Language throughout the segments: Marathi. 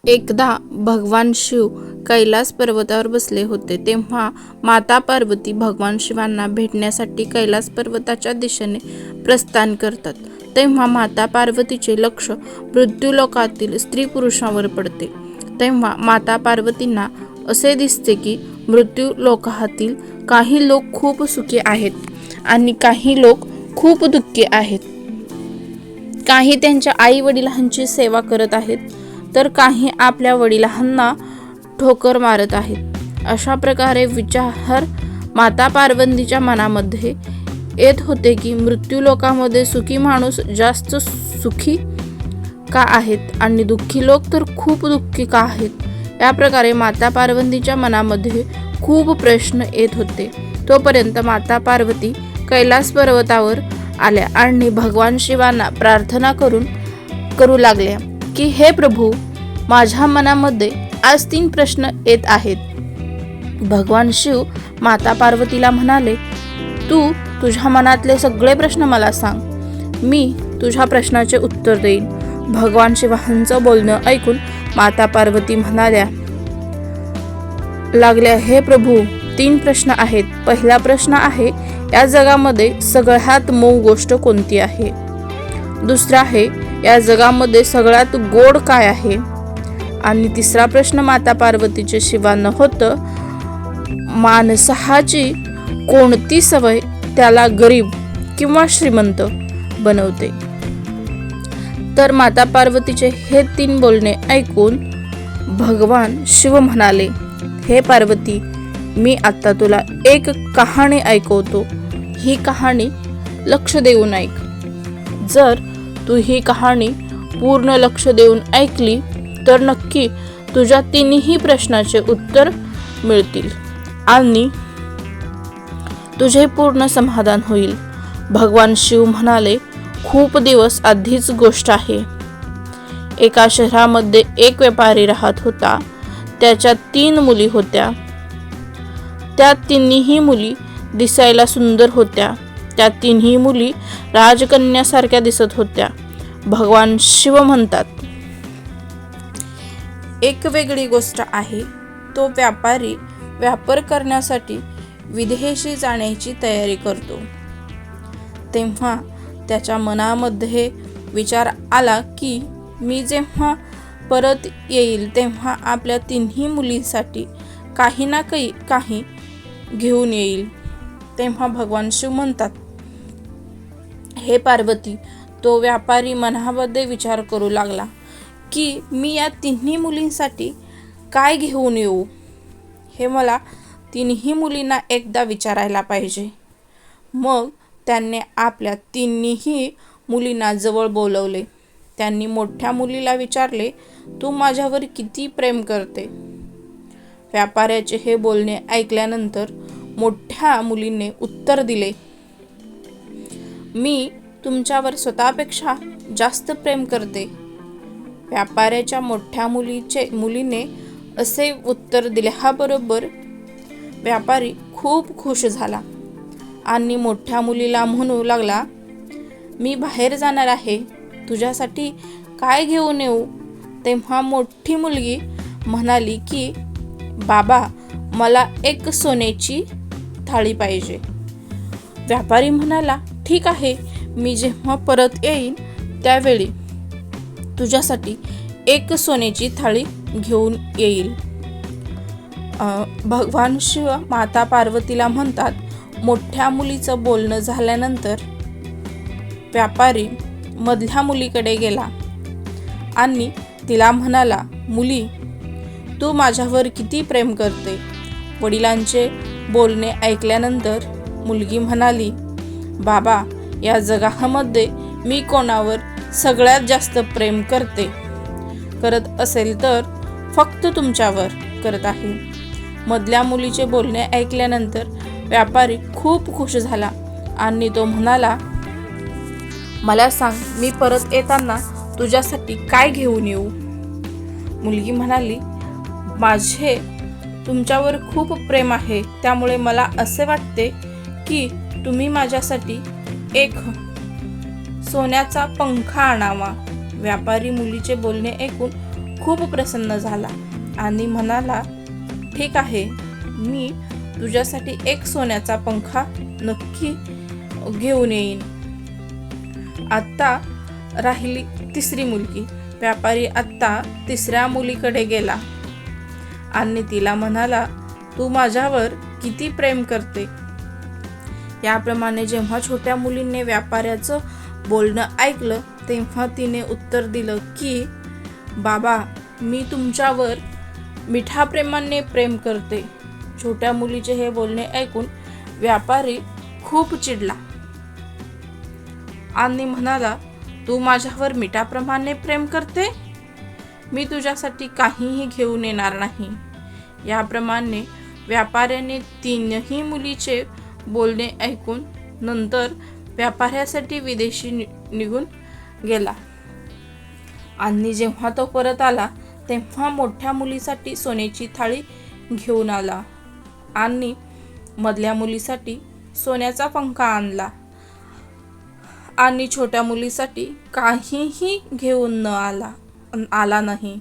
एकदा भगवान शिव कैलास पर्वतावर बसले होते. तेव्हा माता पार्वती भगवान शिवांना भेटण्यासाठी कैलास पर्वताच्या दिशेने प्रस्थान करतात. तेव्हा माता पार्वतीचे लक्ष मृत्यूलोकातील स्त्री पुरुषांवर पडते. तेव्हा माता पार्वतींना असे दिसते की मृत्यूलोकातील काही लोक खूप सुखी आहेत आणि काही लोक खूप दुःखी आहेत. काही त्यांच्या आई वडिलांची सेवा करत आहेत, तर काही आपल्या वडिलांना ठोकर मारत आहेत. अशा प्रकारे विचार माता पार्वतीच्या मनामध्ये येत होते की मृत्यूलोकामध्ये सुखी माणूस जास्त सुखी का आहेत आणि दुःखी लोक तर खूप दुःखी का आहेत. या प्रकारे माता पार्वतीच्या मनामध्ये खूप प्रश्न येत होते. तोपर्यंत माता पार्वती कैलास पर्वतावर आल्या आणि भगवान शिवांना प्रार्थना करू लागल्या की हे प्रभू, माझ्या मनामध्ये आज 3 प्रश्न येत आहेत. भगवान शिव माता पार्वतीला म्हणाले, तू तुझ्या मनातले सगळे प्रश्न मला सांग, मी तुझ्या प्रश्नाचे उत्तर देईन. भगवान शिवांचं बोलणं ऐकून माता पार्वती म्हणाल्या लागल्या, हे प्रभू, 3 प्रश्न आहेत. पहिला प्रश्न आहे, या जगामध्ये सगळ्यात मऊ गोष्ट कोणती आहे? दुसरा आहे, या जगामध्ये सगळ्यात गोड काय आहे? आणि तिसरा प्रश्न माता पार्वतीचे शिवांना होतं, माणसाची कोणती सवय त्याला गरीब किंवा श्रीमंत बनवते? तर माता पार्वतीचे हे 3 बोलणे ऐकून भगवान शिव म्हणाले, हे पार्वती, मी आता तुला एक कहाणी ऐकवतो. ही कहाणी लक्ष देऊन ऐक. जर तू ही कहाणी पूर्ण लक्ष देऊन ऐकली तर नक्की तुझ्या 3ही प्रश्नाचे उत्तर मिळतील आणि तुझे पूर्ण समाधान होईल. भगवान शिव म्हणाले, खूप दिवस आधीच गोष्ट आहे. एका शहरामध्ये एक व्यापारी राहत होता. त्याच्या 3 मुली होत्या. त्या 3ही मुली दिसायला सुंदर होत्या. त्या 3ही मुली राजकन्यासारख्या दिसत होत्या. भगवान शिव म्हणतात, एक वेगळी गोष्ट आहे. तो व्यापारी व्यापार करण्यासाठी विदेशी जाण्याची तयारी करतो. तेव्हा त्याच्या मनामध्ये विचार आला की मी जेव्हा परत येईल तेव्हा आपल्या 3ही मुलींसाठी काही ना काही घेऊन येईल. तेव्हा भगवान शिव म्हणतात, हे पार्वती, तो व्यापारी मनामध्ये विचार करू लागला की मी या 3ही मुलींसाठी काय घेऊन येऊ? हे मला 3ही मुलींना एकदा विचारायला पाहिजे. मग त्यांनी आपल्या 3ही मुलींना जवळ बोलवले. त्यांनी मोठ्या मुलीला विचारले, तू माझ्यावर किती प्रेम करते? व्यापाऱ्याचे हे बोलणे ऐकल्यानंतर मोठ्या मुलीने उत्तर दिले, मी तुमच्यावर स्वतःपेक्षा जास्त प्रेम करते. व्यापाऱ्याच्या मोठ्या मुलीने असे उत्तर दिल्याबरोबर व्यापारी खूप खुश झाला आणि मोठ्या मुलीला म्हणू लागला, मी बाहेर जाणार आहे, तुझ्यासाठी काय घेऊन येऊ? तेव्हा मोठी मुलगी म्हणाली की बाबा, मला एक सोन्याची थाळी पाहिजे. व्यापारी म्हणाला, ठीक आहे, मी जेव्हा परत येईन त्यावेळी तुझ्यासाठी एक सोन्याची थाळी घेऊन येईल. भगवान शिव माता पार्वतीला म्हणतात, मोठ्या मुलीचं बोलणं झाल्यानंतर व्यापारी मधल्या मुलीकडे गेला आणि तिला म्हणाला, मुली, तू माझ्यावर किती प्रेम करते? वडिलांचे बोलणे ऐकल्यानंतर मुलगी म्हणाली, बाबा, या जगामध्ये मी कोणावर सगळ्यात जास्त प्रेम करत असेल तर फक्त तुमच्यावर करत आहे. मधल्या मुलीचे बोलणे ऐकल्यानंतर व्यापारी खूप खुश झाला आणि तो म्हणाला, मला सांग, मी परत येताना तुझ्यासाठी काय घेऊन येऊ? मुलगी म्हणाली, माझे तुमच्यावर खूप प्रेम आहे, त्यामुळे मला असे वाटते की तुम्ही माझ्यासाठी एक सोन्याचा पंखा आणावा. व्यापारी मुलीचे बोलणे ऐकून खूप प्रसन्न झाला आणि म्हणाला, ठीक आहे, मी तुझ्यासाठी एक सोन्याचा पंखा नक्की घेऊन येईन. आत्ता राहिली तिसरी मुलगी. व्यापारी आत्ता तिसऱ्या मुलीकडे गेला आणि तिला म्हणाला, तू माझ्यावर किती प्रेम करते. याप्रमाणे जेव्हा छोट्या मुलीने व्यापाऱ्याचं बोलणं ऐकलं तेव्हा तिने उत्तर दिलं की, बाबा, मी तुमच्यावर मिठा प्रेमाने प्रेम करते. छोट्या मुलीचे हे बोलणे ऐकून व्यापारी खूप चिडला आणि म्हणाला, तू माझ्यावर मिठाप्रमाणे प्रेम करते? मी तुझ्यासाठी काहीही घेऊन येणार नाही. याप्रमाणे व्यापाऱ्याने तीनही मुलीचे बोलणे ऐकून नंतर व्यापाऱ्यासाठी विदेशी निघून गेला. आणि जेव्हा तो परत आला तेव्हा मोठ्या मुलीसाठी सोन्याची थाळी घेऊन आला आणि मधल्या मुलीसाठी सोन्याचा पंखा आणला आणि छोट्या मुलीसाठी काहीही घेऊन आला नाही.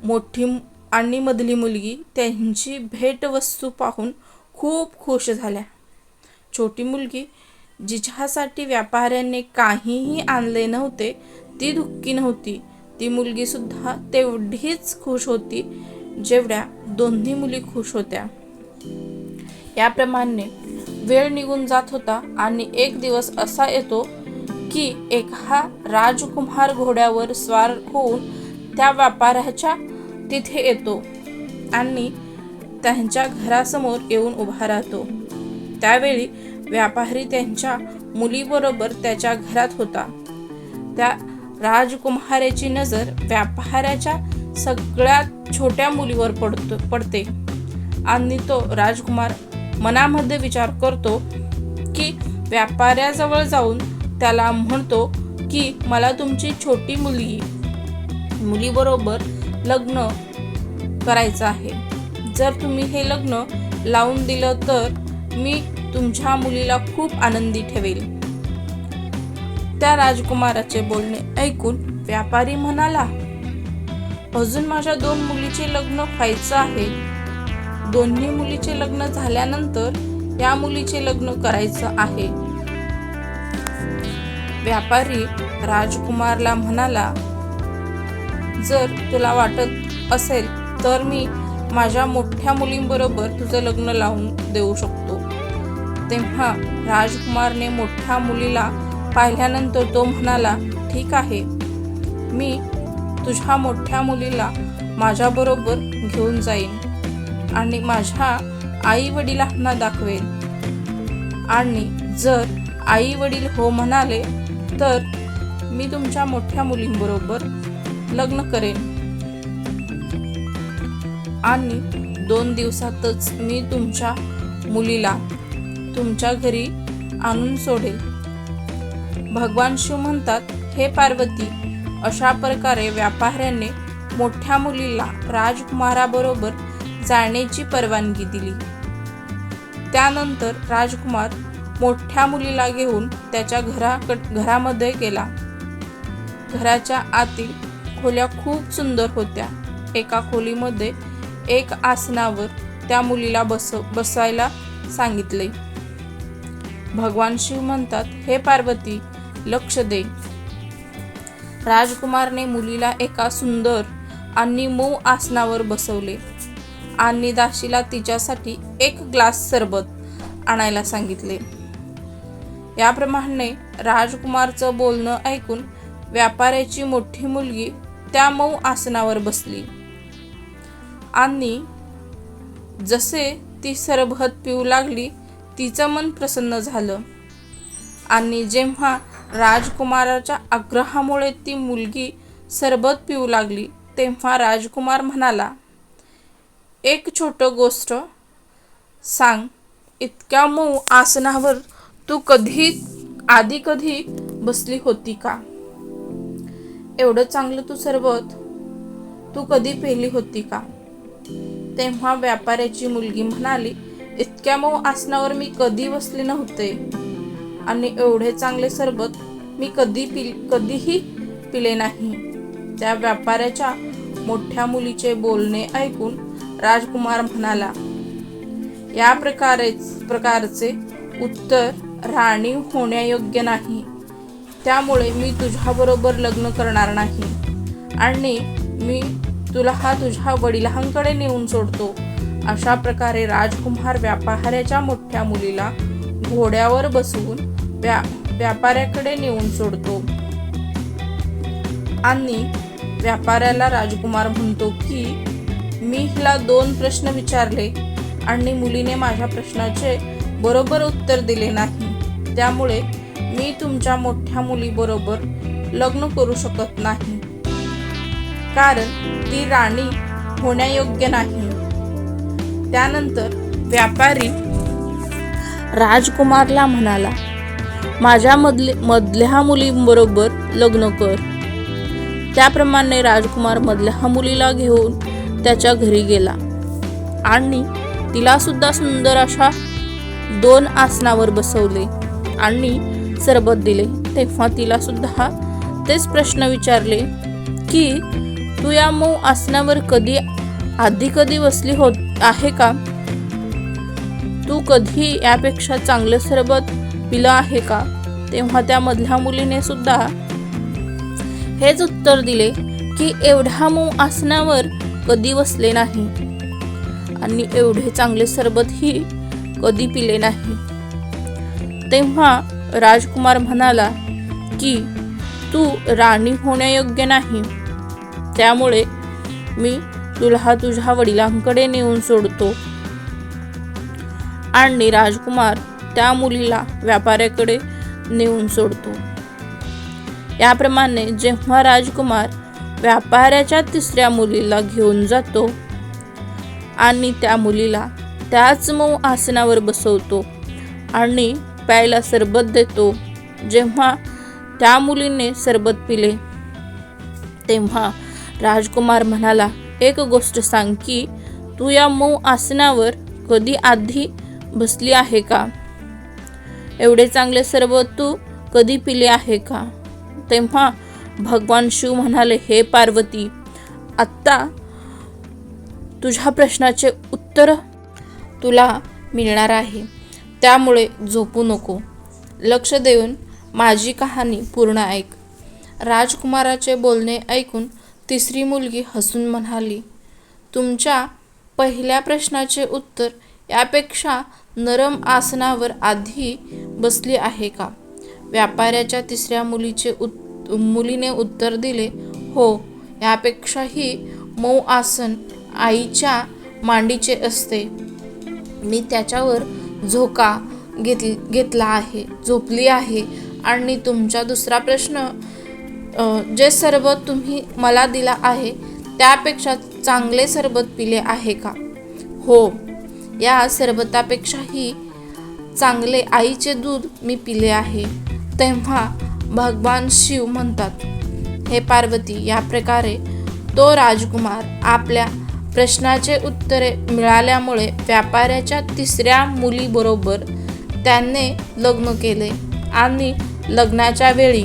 मोठी आणि मधली मुलगी त्यांची भेटवस्तू पाहून खूप खुश झाल्या. छोटी मुलगी जिच्यासाठी व्यापाऱ्याने काहीही आणले नव्हते ती दुःखी नव्हती. ती मुलगी सुद्धा तेवढीच खुश होती जेवढ्या दोन्ही मुली खुश होत्या. याप्रमाणे वेळ निघून जात होता आणि एक दिवस असा येतो की एका राजकुमार घोड्यावर स्वार होऊन त्या व्यापाऱ्याच्या तिथे येतो आणि त्यांच्या घरासमोर येऊन उभा राहतो. त्यावेळी व्यापारी त्यांच्या मुलीबरोबर त्याच्या घरात होता. त्या राजकुमाराची नजर व्यापाऱ्याच्या सगळ्यात छोट्या मुलीवर पडते आणि तो राजकुमार मनामध्ये विचार करतो की व्यापाऱ्याजवळ जाऊन त्याला म्हणतो की मला तुमची छोटी मुलीबरोबर लग्न करायचं आहे. जर तुम्ही हे लग्न लावून दिलं तर मी तुमच्या मुलीला खूप आनंदी ठेवेल. त्या राजकुमाराचे बोलणे ऐकून व्यापारी म्हणाला, अजून माझ्या 2 मुलीचे लग्न व्हायचं आहे. दोन्ही मुलीचे लग्न झाल्यानंतर या मुलीचे लग्न करायचं आहे. व्यापारी राजकुमारला म्हणाला, जर तुला वाटत असेल तर मी माझ्या मोठ्या मुलींबरोबर तुझं लग्न लावून देऊ शकतो. तेव्हा राजकुमारने मोठ्या मुलीला पाहिल्यानंतर तो म्हणाला, ठीक आहे, मी तुझ्या मोठ्या मुलीला माझ्याबरोबर घेऊन जाईन आणि माझ्या आई वडिलांना दाखवेन आणि जर आई वडील हो म्हणाले तर मी तुमच्या मोठ्या मुलींबरोबर लग्न करेन आणि 2 दिवसातच मी तुमच्या मुलीला तुमच्या घरी आणून सोडेल. भगवान शिव म्हणतात, हे पार्वती, अशा प्रकारे व्यापाऱ्याने मोठ्या मुलीला राजकुमाराबरोबर जाण्याची परवानगी दिली. त्यानंतर राजकुमार मोठ्या मुलीला घेऊन त्याच्या घरामध्ये गेला. घराच्या आतील खोल्या खूप सुंदर होत्या. एका खोलीमध्ये एक आसनावर त्या मुलीला बसायला सांगितले. भगवान शिव म्हणतात, हे पार्वती, लक्ष दे. राजकुमारने मुलीला एका सुंदर आणि मऊ आसनावर बसवले आणि दासीला तिच्यासाठी 1 ग्लास सरबत आणायला सांगितले. याप्रमाणे राजकुमारचं बोलणं ऐकून व्यापाऱ्याची मोठी मुलगी त्या मऊ आसनावर बसली आणि जसे ती सरबत पिऊ लागली तिचं मन प्रसन्न झालं. आणि जेव्हा राजकुमाराच्या आग्रहामुळे ती मुलगी सरबत पिऊ लागली तेव्हा राजकुमार म्हणाला, एक छोटी गोष्ट सांग, इतक्या मऊ आसनावर तू आधी कधी बसली होती का? एवढं चांगलं तू सरबत तू कधी पिली होती का? तेव्हा व्यापाऱ्याची मुलगी म्हणाली, इतक्या मऊ आसनावर मी कधी बसले नव्हते आणि एवढे चांगले सरबत मी कधीही पिले नाही. त्या व्यापाऱ्याच्या मोठ्या मुलीचे बोलणे ऐकून राजकुमार म्हणाला, या प्रकारचे उत्तर राणी होण्यायोग्य नाही. त्यामुळे मी तुझ्याबरोबर लग्न करणार नाही आणि मी तुला तुझ्या वडिलांकडे नेऊन सोडतो. अशा प्रकारे राजकुमार व्यापाऱ्याच्या मोठ्या मुलीला घोड्यावर बसवून व्यापाऱ्याकडे नेऊन सोडतो आणि व्यापाऱ्याला राजकुमार म्हणतो की मी हिला 2 प्रश्न विचारले आणि मुलीने माझ्या प्रश्नाचे बरोबर उत्तर दिले नाही. त्यामुळे मी तुमच्या मोठ्या मुलीबरोबर लग्न करू शकत नाही, कारण ती राणी होण्यायोग्य नाही. त्यानंतर व्यापारी राजकुमारला म्हणाला, माझ्या मधल्या मुलीबरोबर लग्न कर. त्याप्रमाणे राजकुमार मधल्या मुलीला घेऊन त्याच्या घरी गेला आणि तिला सुद्धा सुंदर अशा 2 आसनावर बसवले आणि सरबत दिले. तेव्हा तिला सुद्धा तेच प्रश्न विचारले की तू या मऊ आसनावर कधी बसली आहे का? तू कधी यापेक्षा चांगले सरबत पिलं आहे का? तेव्हा त्या मधल्या मुलीने सुद्धा हेच उत्तर दिले की एवढ्या मऊ आसनावर कधी बसले नाही आणि एवढे चांगले सरबतही कधी पिले नाही. तेव्हा राजकुमार म्हणाला की तू राणी होण्यायोग्य नाही, त्यामुळे मी तुला तुझ्या वडिलांकडे नेऊन सोडतो. आणि राजकुमार त्या मुलीला व्यापाऱ्याकडे नेऊन सोडतो. याप्रमाणे जेव्हा राजकुमार व्यापाऱ्याच्या 3ऱ्या मुलीला घेऊन जातो आणि त्या मुलीला त्याच मऊ आसनावर बसवतो आणि प्यायला सरबत देतो, जेव्हा त्या मुलीने सरबत पिले तेव्हा राजकुमार म्हणाला, एक गोष्ट सांग की तू या मऊ आसनावर कधी आधी बसली आहे का? एवढे चांगले सरबत तू कधी पिले आहे का? तेव्हा भगवान शिव म्हणाले, हे पार्वती, आत्ता तुझ्या प्रश्नाचे उत्तर तुला मिळणार आहे, त्यामुळे झोपू नको. लक्ष देऊन माझी कहाणी पूर्ण ऐक. राजकुमाराचे बोलणे ऐकून 3री मुलगी हसून म्हणाली, तुमच्या पहिल्या प्रश्नाचे उत्तर यापेक्षा नरम आसनावर आधी बसली आहे का? व्यापाऱ्याच्या 3ऱ्या मुलीने उत्तर दिले, हो, यापेक्षाही मऊ आसन आईच्या मांडीचे असते. मी त्याच्यावर झोका घेतला आहे, झोपली आहे आणि तुमचा 2रा प्रश्न, जे सरबत तुम्ही मला दिला आहे त्यापेक्षा चांगले सरबत पिले आहे का? हो, या सरबतापेक्षाही चांगले आईचे दूध मी पिले आहे. तेव्हा भगवान शिव म्हणतात, हे पार्वती, या प्रकारे तो राजकुमार आपल्या प्रश्नाचे उत्तरे मिळाल्यामुळे व्यापाऱ्याच्या 3ऱ्या मुलीबरोबर त्याने लग्न केले आणि लग्नाच्या वेळी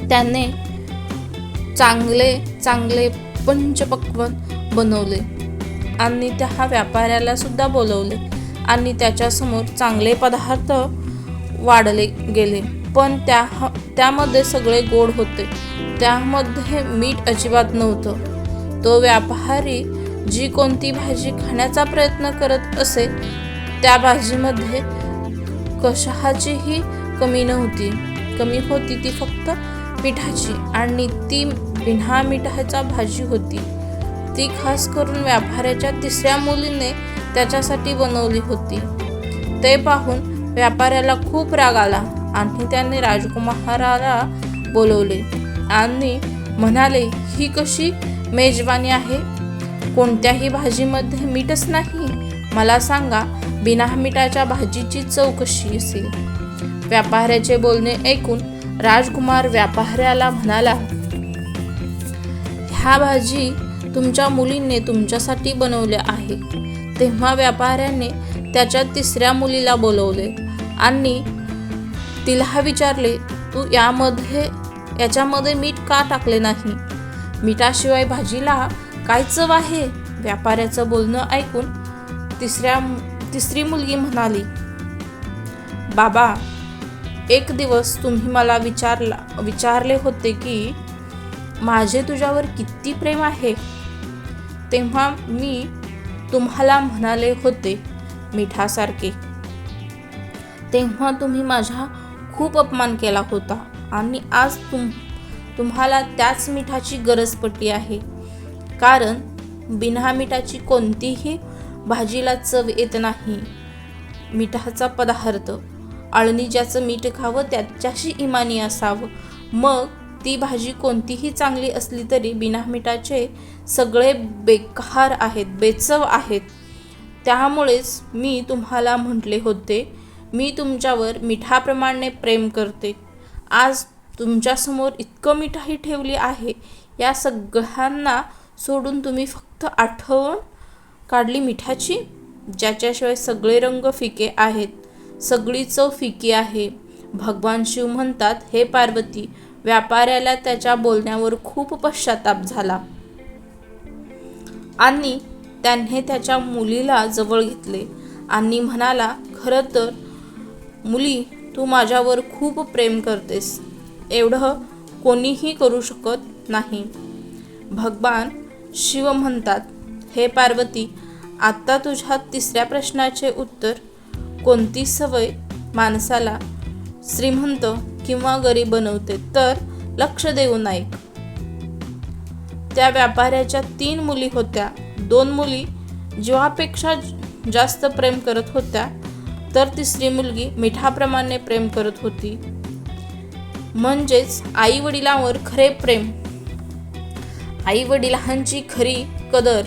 त्याने चांगले पंचपक्वान्न बनवले आणि त्या व्यापाऱ्याला सुद्धा बोलवले आणि त्याच्यासमोर चांगले पदार्थ वाढले गेले, पण त्यामध्ये सगळे गोड होते, त्यामध्ये मीठ अजिबात नव्हतं. तो व्यापारी जी कोणती भाजी खाण्याचा प्रयत्न करत असे त्या भाजीमध्ये कशाचीही कमी नव्हती. कमी होती ती फक्त मिठाची आणि ती बिना मिठाचा भाजी होती. ती खास करून व्यापाऱ्याच्या 3ऱ्या मुलीने त्याच्यासाठी बनवली होती. ते पाहून व्यापाऱ्याला खूप राग आला आणि त्याने राजकुमाराला बोलवले आणि म्हणाले, ही कशी मेजवानी आहे? कोणत्याही भाजीमध्ये मीठच नाही. मला सांगा, बिना मिठाच्या भाजीची चव कशी असेल? व्यापाऱ्याचे बोलणे ऐकून राजकुमार व्यापाऱ्याला म्हणाला, ह्या भाजी तुमच्या मुलीने तुमच्यासाठी बनवल्या आहे. तेव्हा व्यापाऱ्याने त्याच्या 3ऱ्या मुलीला बोलवले आणि तिला विचारले, तू याच्यामध्ये मीठ का टाकले नाही? मिठाशिवाय भाजीला काय चव आहे? व्यापाऱ्याचं बोलणं ऐकून तिसरी मुलगी म्हणाली, बाबा, एक दिवस तुम्ही मला विचारले होते की माझे तुझ्यावर किती प्रेम आहे. तेव्हा मी तुम्हाला म्हणाले होते मिठासारखे. तेव्हा तुम्ही माझा खूप अपमान केला होता आणि आज तुम्हाला त्याच मिठाची गरज पडली आहे. कारण बिना मिठाची कोणतीही भाजीला चव येत नाही. मिठाचा पदार्थ आळणी ज्याचं मीठ खावं त्याच्याशी इमानी असावं. मग ती भाजी कोणतीही चांगली असली तरी बिना मिठाचे सगळे बेकार आहेत, बेचव आहेत. त्यामुळेच मी तुम्हाला म्हटले होते मी तुमच्यावर मिठाप्रमाणे प्रेम करते. आज तुमच्यासमोर इतकं मिठाही ठेवली आहे. या सगळ्यांना सोडून तुम्ही फक्त आठवण काढली मिठाची, ज्याच्याशिवाय सगळे रंग फिके आहेत, सगळी चव फिकी आहे. भगवान शिव म्हणतात, हे पार्वती, व्यापाऱ्याला त्याच्या बोलण्यावर खूप पश्चाताप झाला आणि त्याने त्याच्या मुलीला जवळ घेतले आणि म्हणाला, खरं तर मुली, तू माझ्यावर खूप प्रेम करतेस. एवढं कोणीही करू शकत नाही. भगवान शिव म्हणतात, हे पार्वती, आता तुझ्या तिसऱ्या प्रश्नाचे उत्तर. कोणती सवय माणसाला श्रीमंत किंवा गरीब बनवते? तर लक्ष देऊन ऐक. त्या व्यापाऱ्याच्या 3 मुली होत्या. 2 मुली जीवापेक्षा जास्त प्रेम करत होत्या, तर तिसरी मुलगी मिठाप्रमाणे प्रेम करत होती. म्हणजेच आई वडिलांवर खरे प्रेम, आई वडिलांची खरी कदर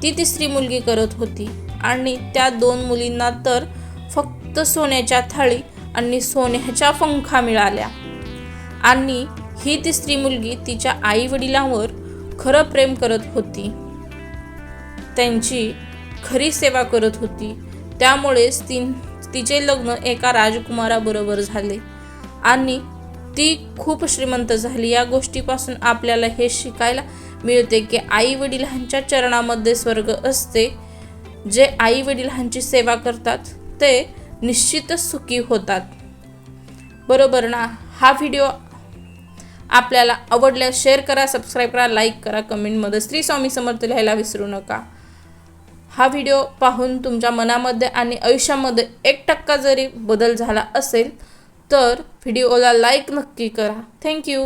ती तिसरी मुलगी करत होती. आणि त्या 2 मुलींना तर फक्त सोन्याच्या थाळी आणि सोन्याच्या पंखा मिळाल्या. आणि ही तिसरी मुलगी तिच्या आई वडिलांवर खरं प्रेम करत होती, त्यांची खरी सेवा करत होती. त्यामुळेच तिचे लग्न एका राजकुमाराबरोबर झाले आणि ती खूप श्रीमंत झाली. या गोष्टीपासून आपल्याला हे शिकायला मिळते की आई वडिलांच्या चरणामध्ये स्वर्ग असते. जे आई वडिलांची सेवा करतात ते निश्चितच सुखी होतात. बरोबर ना? हा व्हिडिओ आपल्याला आवडल्यास शेअर करा, सबस्क्राईब करा, लाईक करा, कमेंटमध्ये श्री स्वामी समर्थ लिहायला विसरू नका. हा व्हिडिओ पाहून तुमच्या मनामध्ये आणि आयुष्यामध्ये 1% जरी बदल झाला असेल तर व्हिडिओला लाईक नक्की करा. थँक्यू.